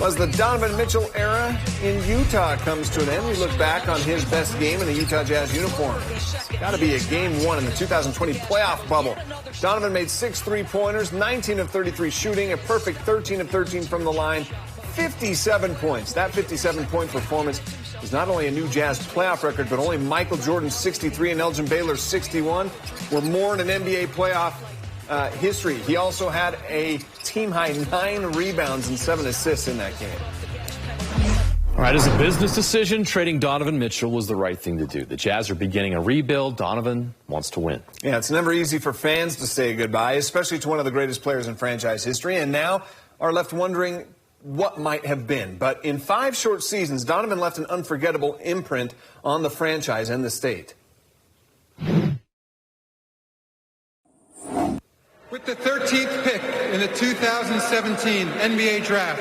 As the Donovan Mitchell era in Utah comes to an end, we look back on his best game in the Utah Jazz uniform. Got to be a game one in the 2020 playoff bubble. Donovan made 6 3-pointers, 19 of 33 shooting, a perfect 13 of 13 from the line, 57 points. That 57-point performance is not only a new Jazz playoff record, but only Michael Jordan's 63 and Elgin Baylor's 61 were more in an NBA playoff history. He also had a team-high 9 rebounds and 7 assists in that game. All right, as a business decision, trading Donovan Mitchell was the right thing to do. The Jazz are beginning a rebuild. Donovan wants to win. Yeah, it's never easy for fans to say goodbye, especially to one of the greatest players in franchise history, and now are left wondering what might have been. But in 5 short seasons, Donovan left an unforgettable imprint on the franchise and the state. With the 13th pick in the 2017 NBA Draft,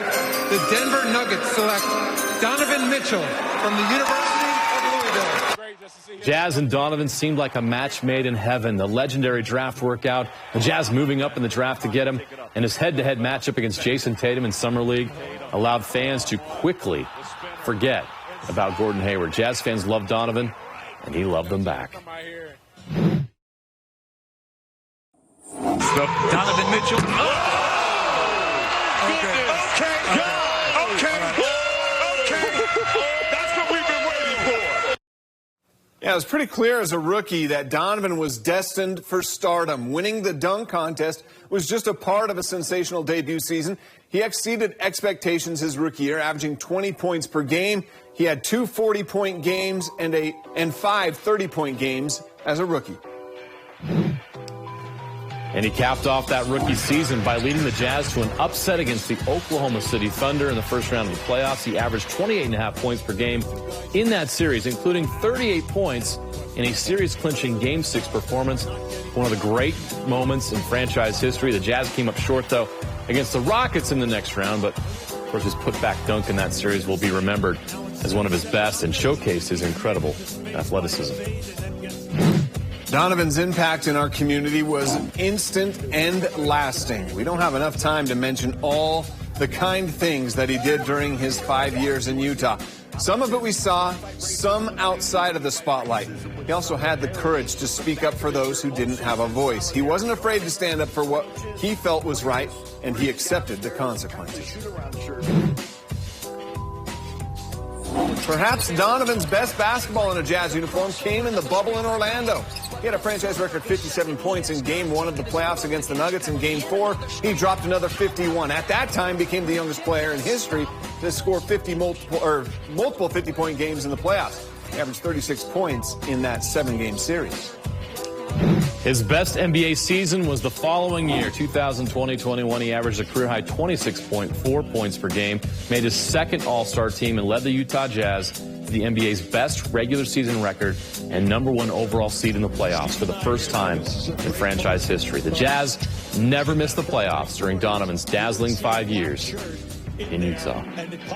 the Denver Nuggets select Donovan Mitchell from the University of Louisville. Jazz and Donovan seemed like a match made in heaven. The legendary draft workout, the Jazz moving up in the draft to get him, and his head-to-head matchup against Jason Tatum in Summer League allowed fans to quickly forget about Gordon Hayward. Jazz fans loved Donovan, and he loved them back. Donovan Mitchell. Oh! Okay. That's what we've been waiting for. Yeah, it was pretty clear as a rookie that Donovan was destined for stardom. Winning the dunk contest was just a part of a sensational debut season. He exceeded expectations his rookie year, averaging 20 points per game. He had 2 40-point games and 5 30-point games as a rookie. And he capped off that rookie season by leading the Jazz to an upset against the Oklahoma City Thunder in the first round of the playoffs. He averaged 28.5 points per game in that series, including 38 points in a series-clinching Game 6 performance. One of the great moments in franchise history. The Jazz came up short, though, against the Rockets in the next round, but, of course, his putback dunk in that series will be remembered as one of his best and showcased his incredible athleticism. Donovan's impact in our community was instant and lasting. We don't have enough time to mention all the kind things that he did during his 5 years in Utah. Some of it we saw, some outside of the spotlight. He also had the courage to speak up for those who didn't have a voice. He wasn't afraid to stand up for what he felt was right, and he accepted the consequences. Perhaps Donovan's best basketball in a Jazz uniform came in the bubble in Orlando. He had a franchise record 57 points in Game 1 of the playoffs against the Nuggets. In Game 4, he dropped another 51. At that time, became the youngest player in history to score multiple 50-point games in the playoffs. He averaged 36 points in that 7-game series. His best NBA season was the following year, 2020-21. He averaged a career-high 26.4 points per game, made his second All-Star team, and led the Utah Jazz to the NBA's best regular season record and #1 overall seed in the playoffs for the first time in franchise history. The Jazz never missed the playoffs during Donovan's dazzling 5 years in Utah.